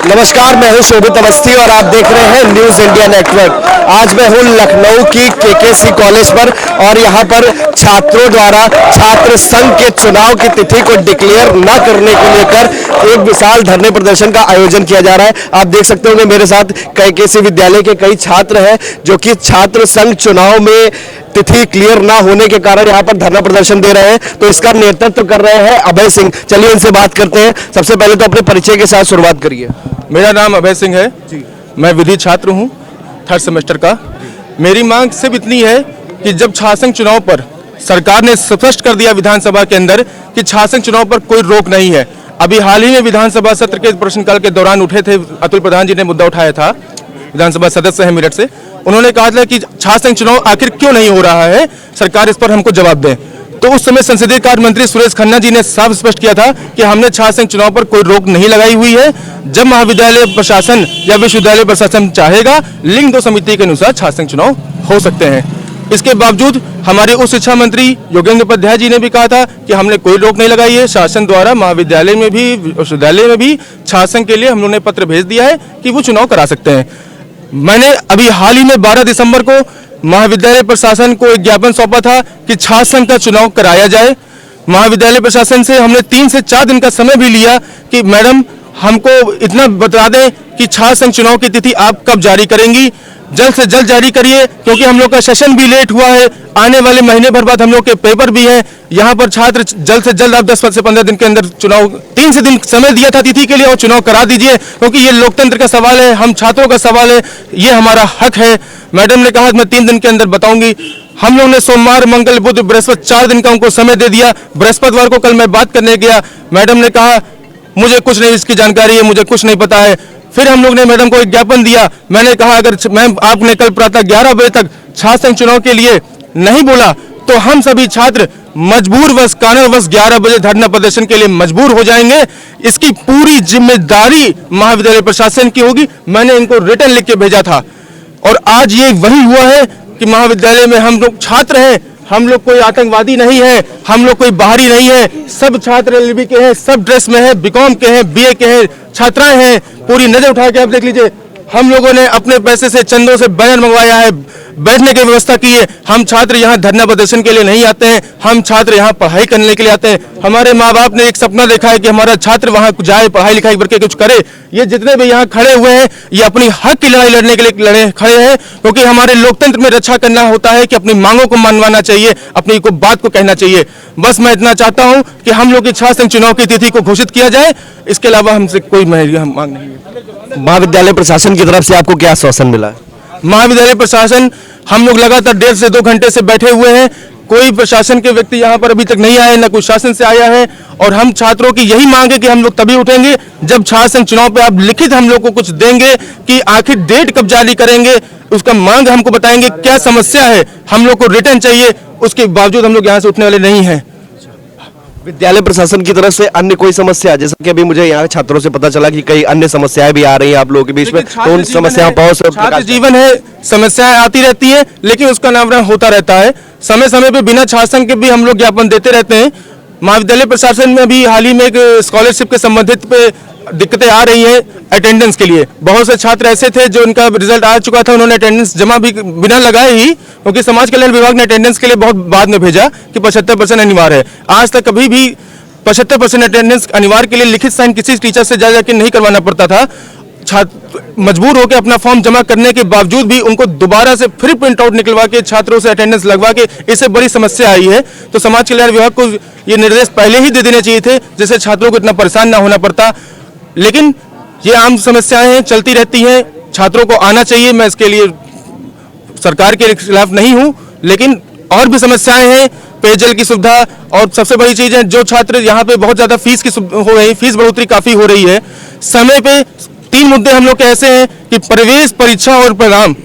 नमस्कार, मैं हूं शोभित अवस्थी और आप देख रहे हैं न्यूज इंडिया नेटवर्क। आज मैं हूं लखनऊ की केकेसी कॉलेज पर और यहां पर छात्रों द्वारा छात्र संघ के चुनाव की तिथि को डिक्लेयर न करने को लेकर एक विशाल धरने प्रदर्शन का आयोजन किया जा रहा है। आप देख सकते होंगे मेरे साथ केकेसी विद्यालय के कई छात्र हैं जो कि छात्र संघ चुनाव में तिथि क्लियर ना होने के कारण यहाँ पर धरना प्रदर्शन दे रहे हैं। तो इसका नेतृत्व कर रहे हैं अभय सिंह। चलिए इनसे बात करते हैं। सबसे पहले तो अपने परिचय के साथ शुरुआत करिए। मेरा नाम अभय सिंह है जी। मैं विधि छात्र हूँ 3rd सेमेस्टर का। मेरी मांग सिर्फ इतनी है कि जब छात्र संघ चुनाव पर सरकार ने स्पष्ट कर दिया विधानसभा के अंदर कि छात्र संघ चुनाव पर कोई रोक नहीं है। अभी हाल ही में विधानसभा सत्र के प्रश्नकाल के दौरान उठे थे, अतुल प्रधान जी ने मुद्दा उठाया था, विधानसभा सदस्य है मेरठ से। उन्होंने कहा था कि छात्र संघ चुनाव आखिर क्यों नहीं हो रहा है, सरकार इस पर हमको जवाब दे। तो उस समय संसदीय कार्य मंत्री सुरेश खन्ना जी ने साफ स्पष्ट किया था कि हमने छात्र संघ चुनाव पर कोई रोक नहीं लगाई हुई है। जब महाविद्यालय प्रशासन या विश्वविद्यालय प्रशासन चाहेगा, लिंग 2 समिति के अनुसार छात्र संघ चुनाव हो सकते हैं। इसके बावजूद हमारे उच्च शिक्षा मंत्री योगेंद्र उपाध्याय जी ने भी कहा था कि हमने कोई रोक नहीं लगाई है। शासन द्वारा महाविद्यालय में भी विश्वविद्यालय में भी छात्र संघ के लिए हम लोगों ने पत्र भेज दिया है कि वो चुनाव करा सकते हैं। मैंने अभी हाल ही में 12 दिसंबर को महाविद्यालय प्रशासन को एक ज्ञापन सौंपा था कि छात्र संघ का चुनाव कराया जाए। महाविद्यालय प्रशासन से हमने 3 से 4 दिन का समय भी लिया कि मैडम हमको इतना बता दें कि छात्र संघ चुनाव की तिथि आप कब जारी करेंगी, जल्द से जल्द जारी करिए, क्योंकि हम लोग का सेशन भी लेट हुआ है। आने वाले महीने भर बाद हम लोग के पेपर भी हैं। यहाँ पर छात्र जल्द से जल्द आप 10 से 15 दिन के अंदर चुनाव, 3 से दिन समय दिया था तिथि के लिए, और चुनाव करा दीजिए, क्योंकि ये लोकतंत्र का सवाल है, हम छात्रों का सवाल है, ये हमारा हक है। मैडम ने कहा मैं 3 दिन के अंदर बताऊंगी। हम लोग ने सोमवार, मंगल, बुध, बृहस्पति 4 दिन का उनको समय दे दिया। बृहस्पतिवार को कल मैं बात करने गया, मैडम ने कहा मुझे कुछ नहीं इसकी जानकारी है, मुझे कुछ नहीं पता है। फिर हम लोग ने मैडम को एक ज्ञापन दिया। मैंने कहा अगर मैम आपने कल प्रातः 11 बजे तक छात्र संघ चुनाव के लिए नहीं बोला तो हम सभी छात्र मजबूरवश, कारणवश 11 बजे धरना प्रदर्शन के लिए मजबूर हो जाएंगे। इसकी पूरी जिम्मेदारी महाविद्यालय प्रशासन की होगी। मैंने इनको रिटर्न लिख के भेजा था और आज ये वही हुआ है कि महाविद्यालय में हम लोग छात्र हैं, हम लोग कोई आतंकवादी नहीं है, हम लोग कोई बाहरी नहीं है, सब छात्र एलएलबी के हैं, सब ड्रेस में है, बीकॉम के हैं, बीए के हैं, छात्राएं हैं। पूरी नजर उठा के आप देख लीजिए, हम लोगों ने अपने पैसे से, चंदों से बैनर मंगवाया है, बैठने की व्यवस्था की है। हम छात्र यहाँ धरना प्रदर्शन के लिए नहीं आते हैं, हम छात्र यहाँ पढ़ाई करने के लिए आते हैं। हमारे माँ बाप ने एक सपना देखा है कि हमारा छात्र वहाँ जाए, पढ़ाई लिखाई करके कुछ करे। ये जितने भी यहाँ खड़े हुए हैं, ये अपनी हक की लड़ाई लड़ने के लिए खड़े हैं, क्योंकि हमारे लोकतंत्र में रक्षा करना होता है कि अपनी मांगों को मनवाना चाहिए, अपनी को बात को कहना चाहिए। बस मैं इतना चाहता हूँ कि हम लोग की छात्र संघ चुनाव की तिथि को घोषित किया जाए, इसके अलावा हमसे कोई मांग नहीं है। महाविद्यालय प्रशासन की तरफ से आपको क्या आश्वासन मिला है? महाविद्यालय प्रशासन, हम लोग लगातार 1.5 से 2 घंटे से बैठे हुए हैं, कोई प्रशासन के व्यक्ति यहाँ पर अभी तक नहीं आए, ना कोई शासन से आया है। और हम छात्रों की यही मांग है कि हम लोग तभी उठेंगे जब छात्र संघ चुनाव पे आप लिखित हम लोग को कुछ देंगे कि आखिर डेट कब जारी करेंगे, उसका मांग हमको बताएंगे, क्या समस्या है, हम लोग को रिटर्न चाहिए। उसके बावजूद हम लोग यहाँ से उठने वाले नहीं हैं। विद्यालय प्रशासन की तरफ से अन्य कोई समस्या, जैसा कि अभी मुझे यहाँ छात्रों से पता चला कि कई अन्य समस्याएं भी आ रही हैं आप लोगों के बीच में, तो उन समस्याओं पर छात्र जीवन है, समस्याएं आती रहती है, लेकिन उसका नामकरण होता रहता है। समय समय पे बिना छात्र संघ के भी हम लोग ज्ञापन देते रहते हैं। महाविद्यालय प्रशासन में भी हाल ही में एक स्कॉलरशिप के संबंधित पे दिक्कतें आ रही हैं अटेंडेंस के लिए। बहुत से छात्र ऐसे थे जो उनका रिजल्ट आ चुका था, उन्होंने अटेंडेंस जमा भी बिना लगाए ही, क्योंकि समाज कल्याण विभाग ने अटेंडेंस के लिए बहुत बाद में भेजा कि 75% अनिवार्य है। आज तक कभी भी 75% अटेंडेंस अनिवार्य के लिए लिखित साइन किसी टीचर से जाके नहीं करवाना पड़ता था। छात्र मजबूर होकर अपना फॉर्म जमा करने के बावजूद भी उनको दोबारा से फिर प्रिंट आउट निकलवा के छात्रों से अटेंडेंस लगवा के, इससे बड़ी समस्या आई है। तो समाज कल्याण विभाग को ये निर्देश पहले ही दे देने चाहिए थे, जिससे छात्रों को इतना परेशान ना होना पड़ता। लेकिन ये आम समस्याएं हैं, चलती रहती हैं, छात्रों को आना चाहिए। मैं इसके लिए सरकार के खिलाफ नहीं हूं, लेकिन और भी समस्याएं हैं, पेयजल की सुविधा, और सबसे बड़ी चीज है जो छात्र यहाँ पे बहुत ज्यादा फीस की हो रही, फीस बढ़ोतरी काफी हो रही है। समय पे 3 मुद्दे हम लोग के ऐसे हैं कि प्रवेश, परीक्षा और परिणाम,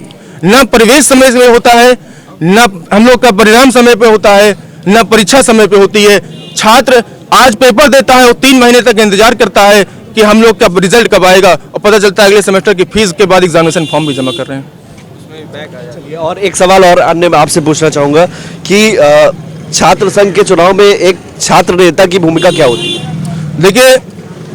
न प्रवेश समय पे होता है, न हम लोग का परिणाम समय पे होता है, न परीक्षा समय पे होती है। छात्र आज पेपर देता है और 3 महीने तक इंतजार करता है कि हम लोग का रिजल्ट कब आएगा, और पता चलता है अगले सेमेस्टर की फीस के बाद एग्जामिनेशन फॉर्म भी जमा कर रहे हैं। और एक सवाल और अन्य आपसे पूछना चाहूंगा कि छात्र संघ के चुनाव में एक छात्र नेता की भूमिका क्या होती है? देखिए,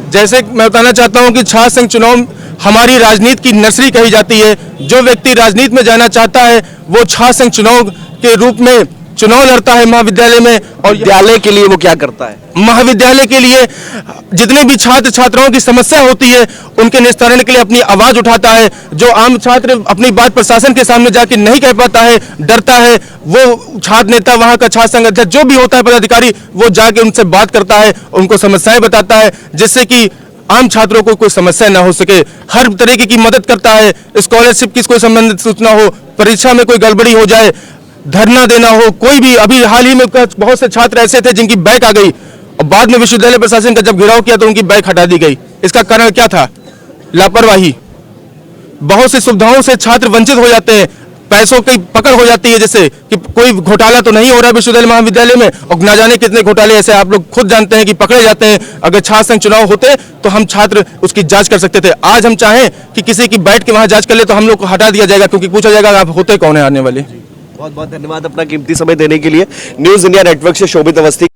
जैसे मैं बताना चाहता हूं कि छात्र संघ चुनाव हमारी राजनीति की नर्सरी कही जाती है। जो व्यक्ति राजनीति में जाना चाहता है वो छात्र संघ चुनाव के रूप में चुनाव लड़ता है महाविद्यालय में। और विद्यालय के लिए वो क्या करता है? महाविद्यालय के लिए जितने भी छात्र छात्राओं की समस्या होती है उनके निस्तारण के लिए अपनी आवाज उठाता है। जो आम छात्र अपनी बात प्रशासन के सामने जाके नहीं कह पाता है, डरता है, वो छात्र नेता, वहां का छात्र संघ अध्यक्ष जो भी होता है पदाधिकारी, वो जाके उनसे बात करता है, उनको समस्याएं बताता है, जिससे कि आम छात्रों को कोई समस्या ना हो सके। हर तरीके की मदद करता है। स्कॉलरशिप की कोई संबंधित सूचना हो, परीक्षा में कोई गड़बड़ी हो जाए, धरना देना हो, कोई भी, अभी हाल ही में बहुत से छात्र ऐसे थे जिनकी बैक आ गई और बाद में विश्वविद्यालय प्रशासन का जब घेराव किया तो उनकी बैक हटा दी गई। इसका कारण क्या था? लापरवाही। बहुत सी सुविधाओं से छात्र वंचित हो जाते हैं, पैसों की पकड़ हो जाती है, जैसे कि कोई घोटाला तो नहीं हो रहा विश्वविद्यालय महाविद्यालय में, और ना जाने कितने घोटाले ऐसे आप लोग खुद जानते हैं कि पकड़े जाते हैं। अगर छात्र संघ चुनाव होते तो हम छात्र उसकी जांच कर सकते थे। आज हम चाहें कि किसी की बैठ के वहां जांच कर ले तो हम लोग को हटा दिया जाएगा, क्योंकि पूछा जाएगा आप होते कौन है आने वाले। बहुत बहुत धन्यवाद अपना कीमती समय देने के लिए। न्यूज़ इंडिया नेटवर्क से शोभित अवस्थी।